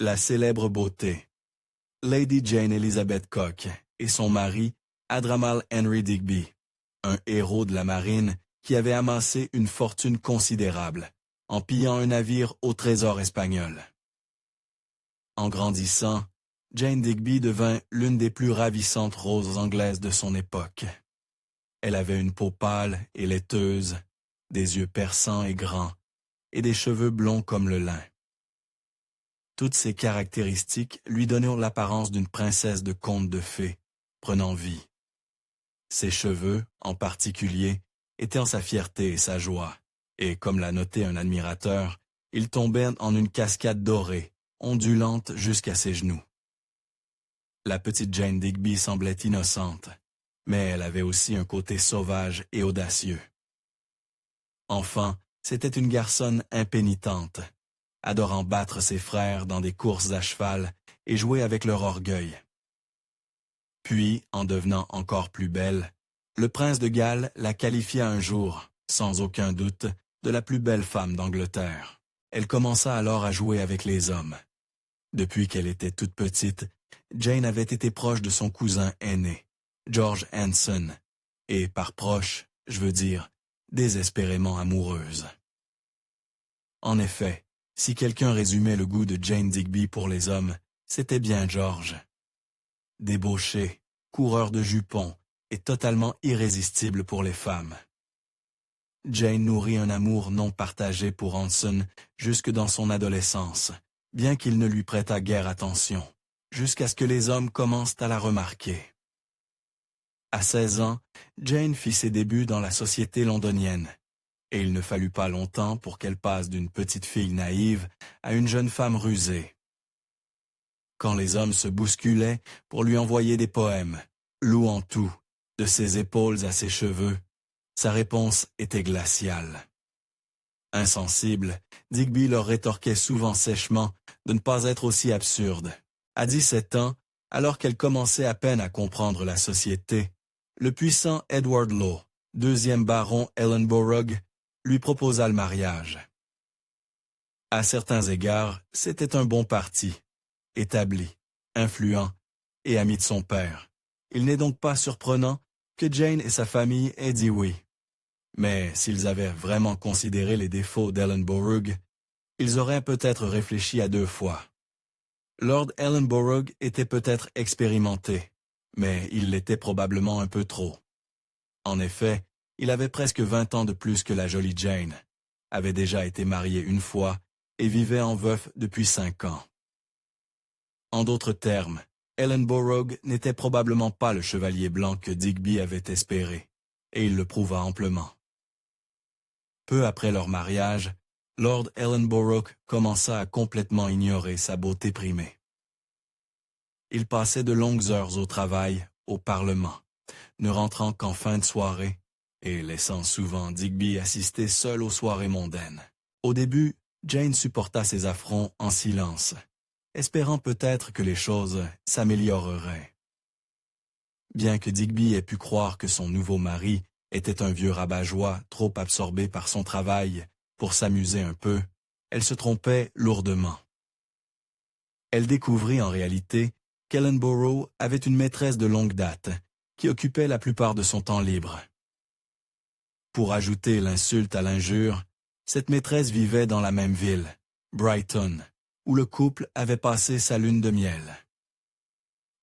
La célèbre beauté. Lady Jane Elizabeth Cook et son mari, Admiral Henry Digby, un héros de la marine qui avait amassé une fortune considérable en pillant un navire au trésor espagnol. En grandissant, Jane Digby devint l'une des plus ravissantes roses anglaises de son époque. Elle avait une peau pâle et laiteuse, des yeux perçants et grands, et des cheveux blonds comme le lin. Toutes ces caractéristiques lui donnaient l'apparence d'une princesse de conte de fées, prenant vie. Ses cheveux, en particulier, étaient sa fierté et sa joie, et comme l'a noté un admirateur, ils tombaient en une cascade dorée, ondulante jusqu'à ses genoux. La petite Jane Digby semblait innocente, mais elle avait aussi un côté sauvage et audacieux. Enfant, c'était une garçonne impénitente, adorant battre ses frères dans des courses à cheval et jouer avec leur orgueil. Puis, en devenant encore plus belle, le prince de Galles la qualifia un jour, sans aucun doute, de la plus belle femme d'Angleterre. Elle commença alors à jouer avec les hommes. Depuis qu'elle était toute petite, Jane avait été proche de son cousin aîné, George Anson, et par proche, je veux dire, désespérément amoureuse. En effet, si quelqu'un résumait le goût de Jane Digby pour les hommes, c'était bien George. Débauché, coureur de jupons, et totalement irrésistible pour les femmes. Jane nourrit un amour non partagé pour Anson jusque dans son adolescence, bien qu'il ne lui prêtât guère attention, jusqu'à ce que les hommes commencent à la remarquer. À 16 ans, Jane fit ses débuts dans la société londonienne, et il ne fallut pas longtemps pour qu'elle passe d'une petite fille naïve à une jeune femme rusée. Quand les hommes se bousculaient pour lui envoyer des poèmes, louant tout, de ses épaules à ses cheveux, sa réponse était glaciale. Insensible, Digby leur rétorquait souvent sèchement de ne pas être aussi absurde. À 17 ans, alors qu'elle commençait à peine à comprendre la société, le puissant Edward Law, deuxième baron Ellenborough, lui proposa le mariage. À certains égards, c'était un bon parti, établi, influent et ami de son père. Il n'est donc pas surprenant que Jane et sa famille aient dit oui. Mais s'ils avaient vraiment considéré les défauts d'Ellenborough, ils auraient peut-être réfléchi à 2 fois. Lord Ellenborough était peut-être expérimenté, mais il l'était probablement un peu trop. En effet, il avait presque 20 ans de plus que la jolie Jane, avait déjà été marié 1 fois et vivait en veuf depuis 5 ans. En d'autres termes, Ellenborough n'était probablement pas le chevalier blanc que Digby avait espéré, et il le prouva amplement. Peu après leur mariage, Lord Ellenborough commença à complètement ignorer sa beauté primée. Il passait de longues heures au travail, au Parlement, ne rentrant qu'en fin de soirée, et laissant souvent Digby assister seul aux soirées mondaines. Au début, Jane supporta ces affronts en silence, espérant peut-être que les choses s'amélioreraient. Bien que Digby ait pu croire que son nouveau mari était un vieux rabat-joie trop absorbé par son travail pour s'amuser un peu, elle se trompait lourdement. Elle découvrit en réalité qu'Ellenborough avait une maîtresse de longue date, qui occupait la plupart de son temps libre. Pour ajouter l'insulte à l'injure, cette maîtresse vivait dans la même ville, Brighton, où le couple avait passé sa lune de miel.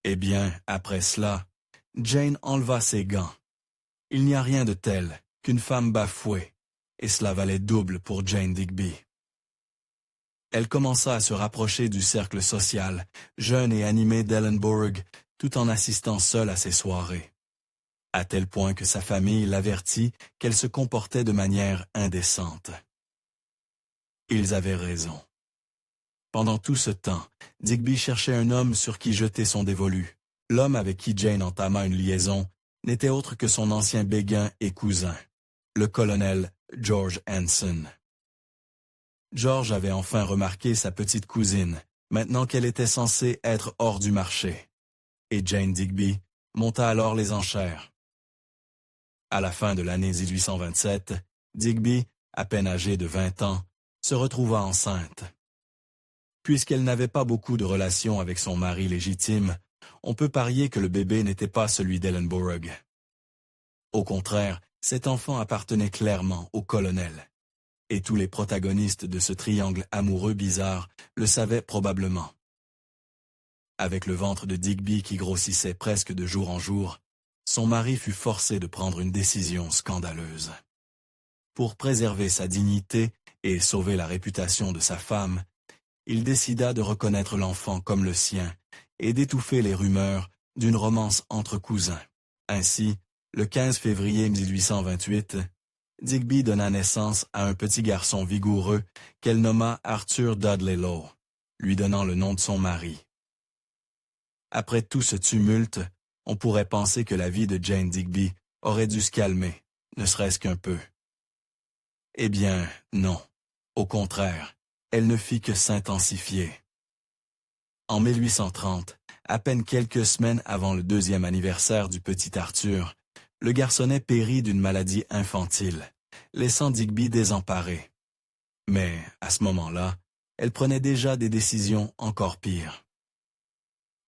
Eh bien, après cela, Jane enleva ses gants. Il n'y a rien de tel qu'une femme bafouée, et cela valait double pour Jane Digby. Elle commença à se rapprocher du cercle social, jeune et animé d'Ellenborough, tout en assistant seule à ses soirées. À tel point que sa famille l'avertit qu'elle se comportait de manière indécente. Ils avaient raison. Pendant tout ce temps, Digby cherchait un homme sur qui jeter son dévolu. L'homme avec qui Jane entama une liaison n'était autre que son ancien béguin et cousin, le colonel George Anson. George avait enfin remarqué sa petite cousine, maintenant qu'elle était censée être hors du marché. Et Jane Digby monta alors les enchères. À la fin de l'année 1827, Digby, à peine âgée de 20 ans, se retrouva enceinte. Puisqu'elle n'avait pas beaucoup de relations avec son mari légitime, on peut parier que le bébé n'était pas celui d'Ellenborough. Au contraire, cet enfant appartenait clairement au colonel. Et tous les protagonistes de ce triangle amoureux bizarre le savaient probablement. Avec le ventre de Digby qui grossissait presque de jour en jour, son mari fut forcé de prendre une décision scandaleuse. Pour préserver sa dignité et sauver la réputation de sa femme, il décida de reconnaître l'enfant comme le sien et d'étouffer les rumeurs d'une romance entre cousins. Ainsi, le 15 février 1828, Digby donna naissance à un petit garçon vigoureux qu'elle nomma Arthur Dudley Lowe, lui donnant le nom de son mari. Après tout ce tumulte, on pourrait penser que la vie de Jane Digby aurait dû se calmer, ne serait-ce qu'un peu. Eh bien, non. Au contraire, elle ne fit que s'intensifier. En 1830, à peine quelques semaines avant le 2e anniversaire du petit Arthur, le garçonnet périt d'une maladie infantile, laissant Digby désemparée. Mais, à ce moment-là, elle prenait déjà des décisions encore pires.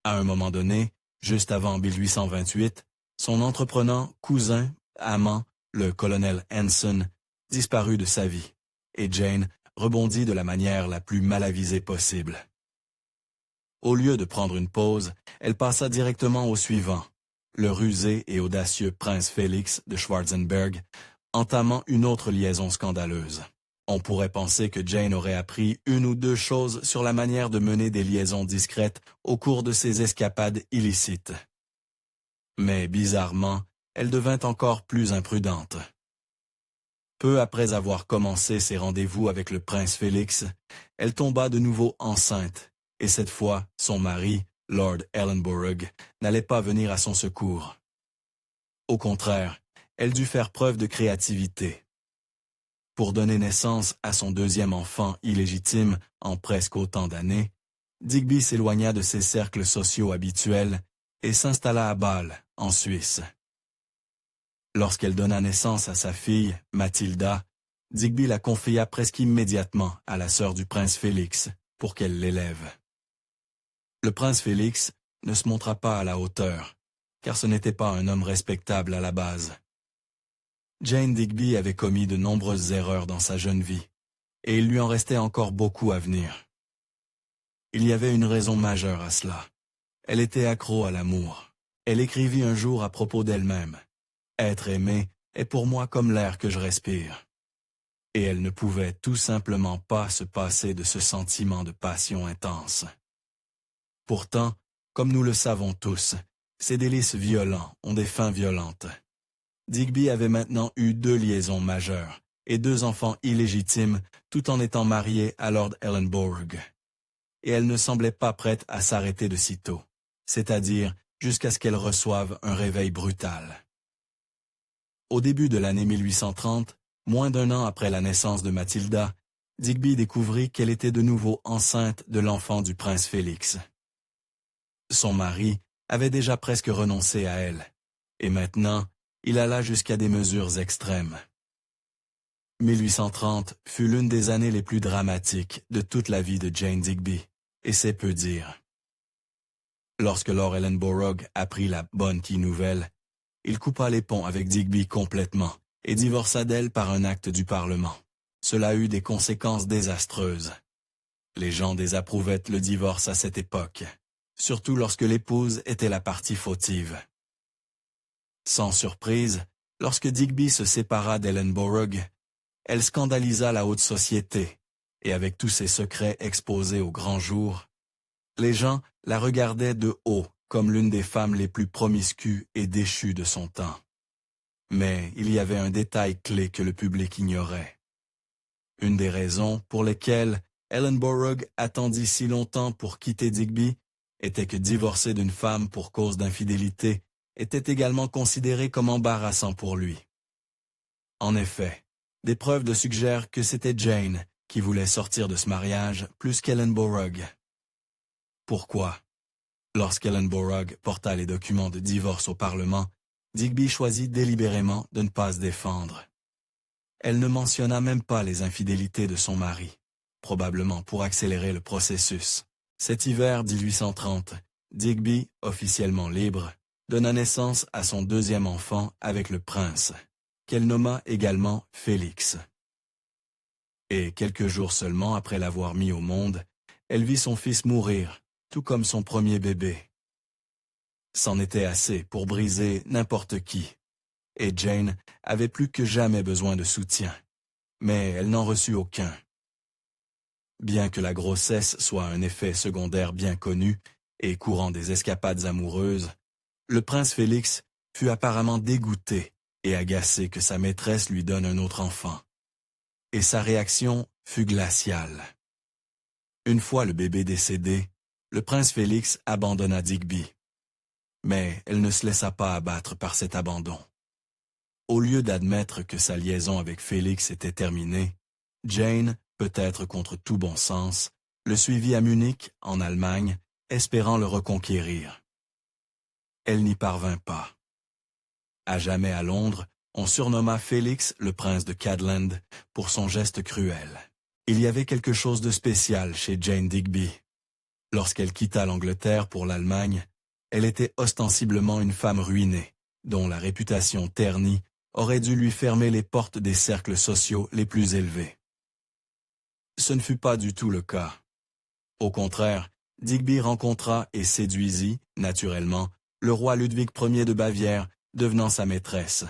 À un moment donné, juste avant 1828, son entreprenant, cousin, amant, le colonel Hanson, disparut de sa vie, et Jane rebondit de la manière la plus mal avisée possible. Au lieu de prendre une pause, elle passa directement au suivant, le rusé et audacieux prince Félix de Schwarzenberg, entamant une autre liaison scandaleuse. On pourrait penser que Jane aurait appris une ou deux choses sur la manière de mener des liaisons discrètes au cours de ses escapades illicites. Mais bizarrement, elle devint encore plus imprudente. Peu après avoir commencé ses rendez-vous avec le prince Félix, elle tomba de nouveau enceinte, et cette fois, son mari, Lord Ellenborough, n'allait pas venir à son secours. Au contraire, elle dut faire preuve de créativité. Pour donner naissance à son 2e enfant illégitime en presque autant d'années, Digby s'éloigna de ses cercles sociaux habituels et s'installa à Bâle, en Suisse. Lorsqu'elle donna naissance à sa fille, Mathilda, Digby la confia presque immédiatement à la sœur du prince Félix pour qu'elle l'élève. Le prince Félix ne se montra pas à la hauteur, car ce n'était pas un homme respectable à la base. Jane Digby avait commis de nombreuses erreurs dans sa jeune vie, et il lui en restait encore beaucoup à venir. Il y avait une raison majeure à cela. Elle était accro à l'amour. Elle écrivit un jour à propos d'elle-même. « Être aimée est pour moi comme l'air que je respire. » Et elle ne pouvait tout simplement pas se passer de ce sentiment de passion intense. Pourtant, comme nous le savons tous, ces délices violents ont des fins violentes. Digby avait maintenant eu 2 liaisons majeures et 2 enfants illégitimes tout en étant mariée à Lord Ellenborough. Et elle ne semblait pas prête à s'arrêter de sitôt, c'est-à-dire jusqu'à ce qu'elle reçoive un réveil brutal. Au début de l'année 1830, moins d'1 an après la naissance de Mathilda, Digby découvrit qu'elle était de nouveau enceinte de l'enfant du prince Félix. Son mari avait déjà presque renoncé à elle, et maintenant, il alla jusqu'à des mesures extrêmes. 1830 fut l'une des années les plus dramatiques de toute la vie de Jane Digby, et c'est peu dire. Lorsque Lord Ellenborough apprit la bonne nouvelle, il coupa les ponts avec Digby complètement et divorça d'elle par un acte du Parlement. Cela eut des conséquences désastreuses. Les gens désapprouvaient le divorce à cette époque, surtout lorsque l'épouse était la partie fautive. Sans surprise, lorsque Digby se sépara d'Ellenborough, elle scandalisa la haute société, et avec tous ses secrets exposés au grand jour, les gens la regardaient de haut comme l'une des femmes les plus promiscues et déchues de son temps. Mais il y avait un détail clé que le public ignorait. Une des raisons pour lesquelles Ellenborough attendit si longtemps pour quitter Digby était que divorcer d'une femme pour cause d'infidélité était également considéré comme embarrassant pour lui. En effet, des preuves le suggèrent que c'était Jane qui voulait sortir de ce mariage plus qu'Ellenborough. Pourquoi? Lorsqu'Ellenborough porta les documents de divorce au Parlement, Digby choisit délibérément de ne pas se défendre. Elle ne mentionna même pas les infidélités de son mari, probablement pour accélérer le processus. Cet hiver 1830, Digby, officiellement libre, donna naissance à son deuxième enfant avec le prince, qu'elle nomma également Félix. Et quelques jours seulement après l'avoir mis au monde, elle vit son fils mourir, tout comme son premier bébé. C'en était assez pour briser n'importe qui, et Jane avait plus que jamais besoin de soutien, mais elle n'en reçut aucun. Bien que la grossesse soit un effet secondaire bien connu et courant des escapades amoureuses, le prince Félix fut apparemment dégoûté et agacé que sa maîtresse lui donne un autre enfant. Et sa réaction fut glaciale. Une fois le bébé décédé, le prince Félix abandonna Digby. Mais elle ne se laissa pas abattre par cet abandon. Au lieu d'admettre que sa liaison avec Félix était terminée, Jane, peut-être contre tout bon sens, le suivit à Munich, en Allemagne, espérant le reconquérir. Elle n'y parvint pas. À jamais à Londres, on surnomma Félix le prince de Cadland pour son geste cruel. Il y avait quelque chose de spécial chez Jane Digby. Lorsqu'elle quitta l'Angleterre pour l'Allemagne, elle était ostensiblement une femme ruinée, dont la réputation ternie aurait dû lui fermer les portes des cercles sociaux les plus élevés. Ce ne fut pas du tout le cas. Au contraire, Digby rencontra et séduisit, naturellement, le roi Ludwig Ier de Bavière, devenant sa maîtresse.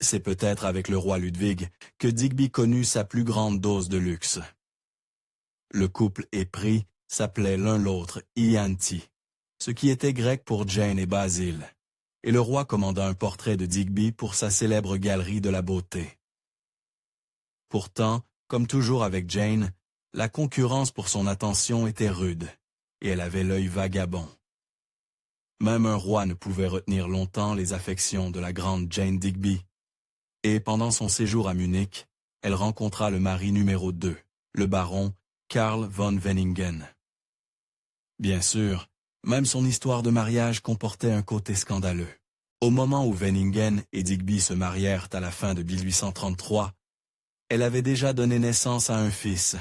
C'est peut-être avec le roi Ludwig que Digby connut sa plus grande dose de luxe. Le couple épris s'appelait l'un l'autre Ianti, ce qui était grec pour Jane et Basil, et le roi commanda un portrait de Digby pour sa célèbre galerie de la beauté. Pourtant, comme toujours avec Jane, la concurrence pour son attention était rude, et elle avait l'œil vagabond. Même un roi ne pouvait retenir longtemps les affections de la grande Jane Digby, et pendant son séjour à Munich, elle rencontra le mari numéro 2, le baron Karl von Wenningen. Bien sûr, même son histoire de mariage comportait un côté scandaleux. Au moment où Wenningen et Digby se marièrent à la fin de 1833, elle avait déjà donné naissance à un fils.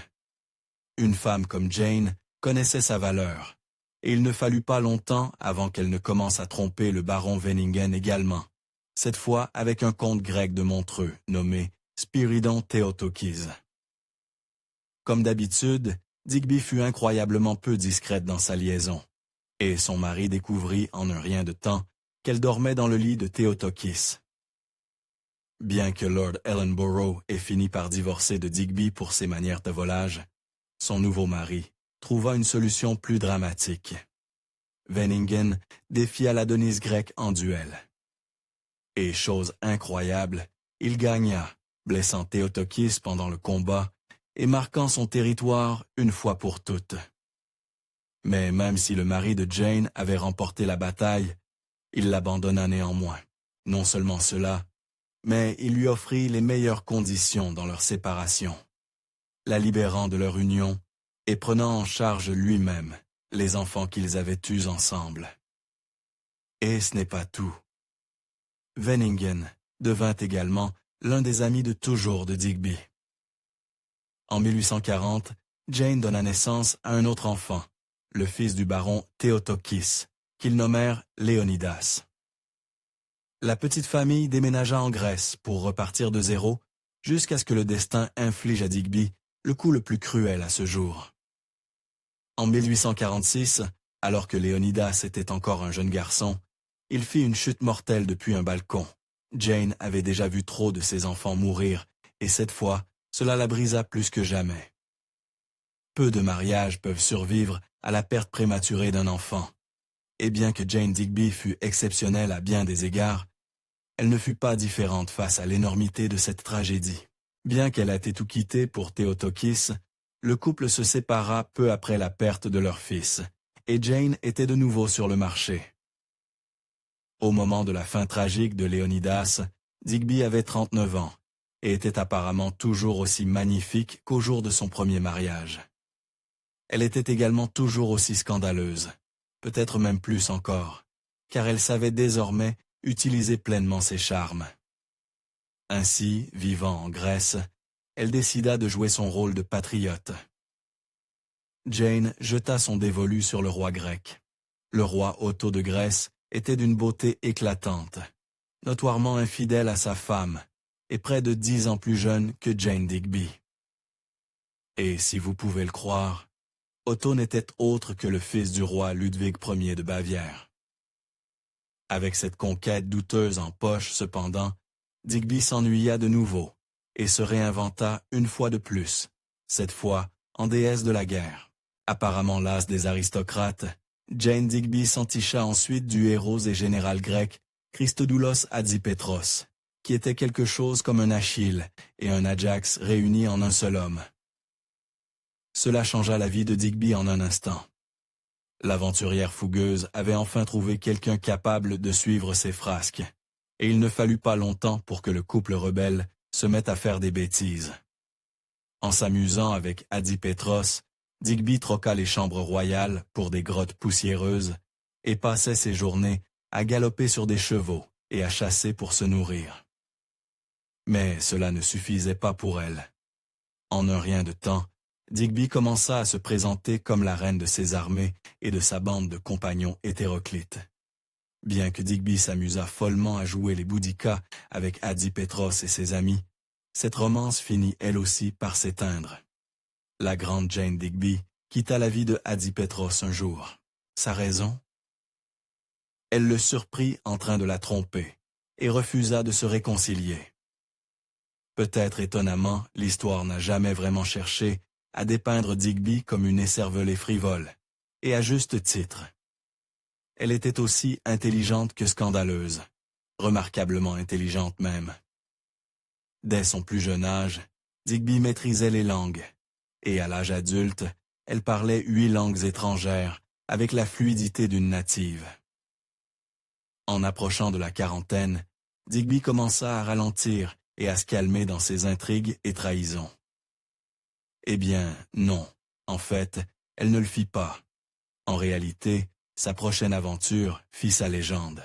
Une femme comme Jane connaissait sa valeur, et il ne fallut pas longtemps avant qu'elle ne commence à tromper le baron Wenningen également, cette fois avec un comte grec de Montreux nommé Spiridon Theotokis. Comme d'habitude, Digby fut incroyablement peu discrète dans sa liaison, et son mari découvrit en un rien de temps qu'elle dormait dans le lit de Theotokis. Bien que Lord Ellenborough ait fini par divorcer de Digby pour ses manières de volage, son nouveau mari trouva une solution plus dramatique. Wenningen défia l'Adonis grec en duel. Et chose incroyable, il gagna, blessant Theotokis pendant le combat et marquant son territoire une fois pour toutes. Mais même si le mari de Jane avait remporté la bataille, il l'abandonna néanmoins. Non seulement cela, mais il lui offrit les meilleures conditions dans leur séparation, la libérant de leur union et prenant en charge lui-même les enfants qu'ils avaient eus ensemble. Et ce n'est pas tout. Wenningen devint également l'un des amis de toujours de Digby. En 1840, Jane donna naissance à un autre enfant, le fils du baron Theotokis, qu'ils nommèrent Léonidas. La petite famille déménagea en Grèce pour repartir de zéro, jusqu'à ce que le destin inflige à Digby le coup le plus cruel à ce jour. En 1846, alors que Léonidas était encore un jeune garçon, il fit une chute mortelle depuis un balcon. Jane avait déjà vu trop de ses enfants mourir, et cette fois, cela la brisa plus que jamais. Peu de mariages peuvent survivre à la perte prématurée d'un enfant. Et bien que Jane Digby fût exceptionnelle à bien des égards, elle ne fut pas différente face à l'énormité de cette tragédie. Bien qu'elle ait tout quitté pour Theotokis, le couple se sépara peu après la perte de leur fils, et Jane était de nouveau sur le marché. Au moment de la fin tragique de Léonidas, Digby avait 39 ans, et était apparemment toujours aussi magnifique qu'au jour de son premier mariage. Elle était également toujours aussi scandaleuse, peut-être même plus encore, car elle savait désormais utiliser pleinement ses charmes. Ainsi, vivant en Grèce, elle décida de jouer son rôle de patriote. Jane jeta son dévolu sur le roi grec. Le roi Otto de Grèce était d'une beauté éclatante, notoirement infidèle à sa femme, et près de 10 ans plus jeune que Jane Digby. Et si vous pouvez le croire, Otto n'était autre que le fils du roi Ludwig Ier de Bavière. Avec cette conquête douteuse en poche, cependant, Digby s'ennuya de nouveau et se réinventa une fois de plus, cette fois en déesse de la guerre. Apparemment lasse des aristocrates, Jane Digby s'enticha ensuite du héros et général grec Christodoulos Hadjipétros, qui était quelque chose comme un Achille et un Ajax réunis en un seul homme. Cela changea la vie de Digby en un instant. L'aventurière fougueuse avait enfin trouvé quelqu'un capable de suivre ses frasques, et il ne fallut pas longtemps pour que le couple rebelle se mette à faire des bêtises. En s'amusant avec Hadjipétros, Digby troqua les chambres royales pour des grottes poussiéreuses et passait ses journées à galoper sur des chevaux et à chasser pour se nourrir. Mais cela ne suffisait pas pour elle. En un rien de temps, Digby commença à se présenter comme la reine de ses armées et de sa bande de compagnons hétéroclites. Bien que Digby s'amusât follement à jouer les boudikas avec Hadjipétros et ses amis, cette romance finit elle aussi par s'éteindre. La grande Jane Digby quitta la vie de Hadjipétros un jour. Sa raison? Elle le surprit en train de la tromper et refusa de se réconcilier. Peut-être étonnamment, l'histoire n'a jamais vraiment cherché à dépeindre Digby comme une écervelée frivole, et à juste titre. Elle était aussi intelligente que scandaleuse, remarquablement intelligente même. Dès son plus jeune âge, Digby maîtrisait les langues, et à l'âge adulte, elle parlait 8 langues étrangères avec la fluidité d'une native. En approchant de la quarantaine, Digby commença à ralentir et à se calmer dans ses intrigues et trahisons. Eh bien, non. En fait, elle ne le fit pas. En réalité, sa prochaine aventure fit sa légende.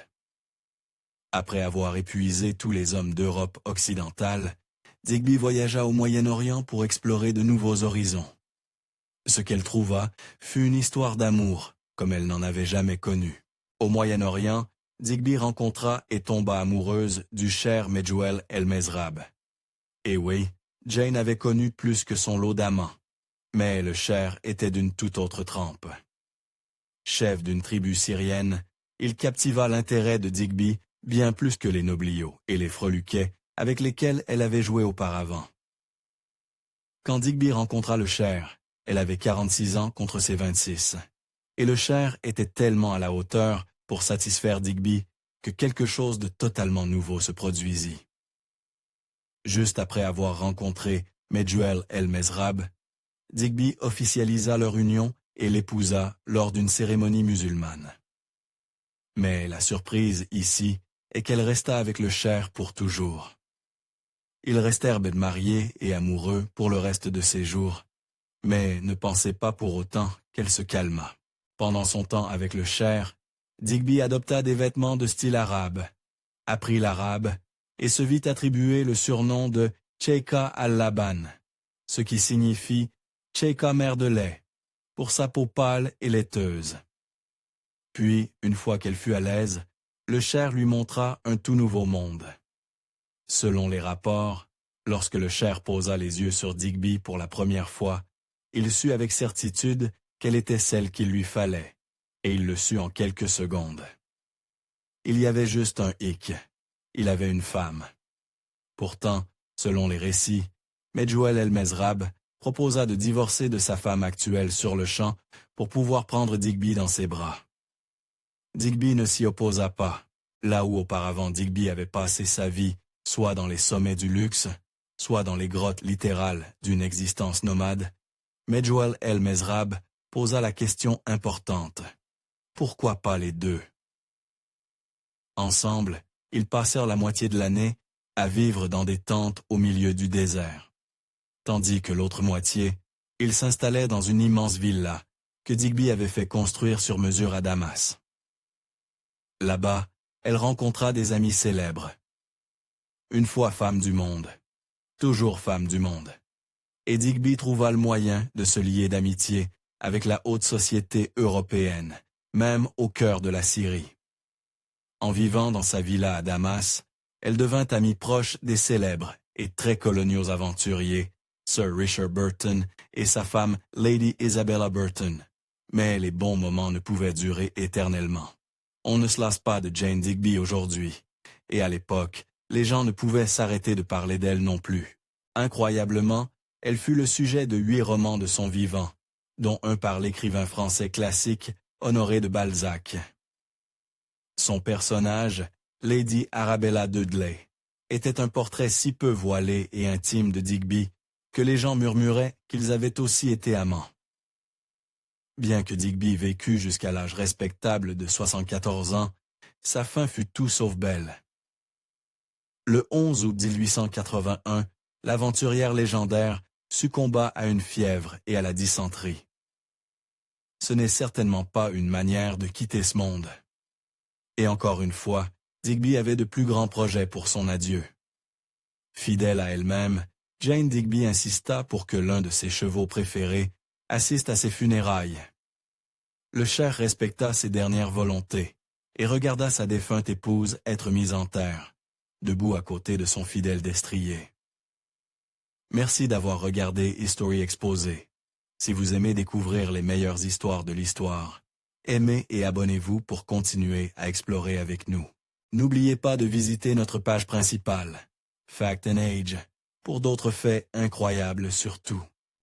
Après avoir épuisé tous les hommes d'Europe occidentale, Digby voyagea au Moyen-Orient pour explorer de nouveaux horizons. Ce qu'elle trouva fut une histoire d'amour, comme elle n'en avait jamais connu. Au Moyen-Orient, Digby rencontra et tomba amoureuse du cher Medjouel El-Mezrab. Et oui, Jane avait connu plus que son lot d'amants, mais le cher était d'une toute autre trempe. Chef d'une tribu syrienne, il captiva l'intérêt de Digby bien plus que les nobliaux et les freluquets avec lesquels elle avait joué auparavant. Quand Digby rencontra le cher, elle avait 46 ans contre ses 26, et le cher était tellement à la hauteur pour satisfaire Digby que quelque chose de totalement nouveau se produisit. Juste après avoir rencontré Medjouel El-Mezrab, Digby officialisa leur union et l'épousa lors d'une cérémonie musulmane. Mais la surprise ici est qu'elle resta avec le cher pour toujours. Ils restèrent mariés et amoureux pour le reste de ses jours, mais ne pensez pas pour autant qu'elle se calma. Pendant son temps avec le cher, Digby adopta des vêtements de style arabe, apprit l'arabe et se vit attribuer le surnom de Cheika al-Laban, ce qui signifie Cheika mère de lait, pour sa peau pâle et laiteuse. Puis, une fois qu'elle fut à l'aise, le cher lui montra un tout nouveau monde. Selon les rapports, lorsque le cher posa les yeux sur Digby pour la première fois, il sut avec certitude qu'elle était celle qu'il lui fallait, et il le sut en quelques secondes. Il y avait juste un hic. Il avait une femme. Pourtant, selon les récits, Medjouel El-Mezrab proposa de divorcer de sa femme actuelle sur le champ pour pouvoir prendre Digby dans ses bras. Digby ne s'y opposa pas, là où auparavant Digby avait passé sa vie, soit dans les sommets du luxe, soit dans les grottes littérales d'une existence nomade. Medjouel El-Mezrab posa la question importante. Pourquoi pas les deux? Ensemble, ils passèrent la moitié de l'année à vivre dans des tentes au milieu du désert. Tandis que l'autre moitié, ils s'installaient dans une immense villa que Digby avait fait construire sur mesure à Damas. Là-bas, elle rencontra des amis célèbres. Une fois femme du monde, toujours femme du monde. Et Digby trouva le moyen de se lier d'amitié avec la haute société européenne, même au cœur de la Syrie. En vivant dans sa villa à Damas, elle devint amie proche des célèbres et très coloniaux aventuriers, Sir Richard Burton et sa femme Lady Isabella Burton. Mais les bons moments ne pouvaient durer éternellement. On ne se lasse pas de Jane Digby aujourd'hui, et à l'époque, les gens ne pouvaient s'arrêter de parler d'elle non plus. Incroyablement, elle fut le sujet de 8 romans de son vivant, dont un par l'écrivain français classique Honoré de Balzac. Son personnage, Lady Arabella Dudley, était un portrait si peu voilé et intime de Digby que les gens murmuraient qu'ils avaient aussi été amants. Bien que Digby vécût jusqu'à l'âge respectable de 74 ans, sa fin fut tout sauf belle. Le 11 août 1881, l'aventurière légendaire succomba à une fièvre et à la dysenterie. Ce n'est certainement pas une manière de quitter ce monde. Et encore une fois, Digby avait de plus grands projets pour son adieu. Fidèle à elle-même, Jane Digby insista pour que l'un de ses chevaux préférés assiste à ses funérailles. Le cher respecta ses dernières volontés et regarda sa défunte épouse être mise en terre, debout à côté de son fidèle destrier. Merci d'avoir regardé History Exposé. Si vous aimez découvrir les meilleures histoires de l'histoire, aimez et abonnez-vous pour continuer à explorer avec nous. N'oubliez pas de visiter notre page principale, Fact and Age, pour d'autres faits incroyables surtout.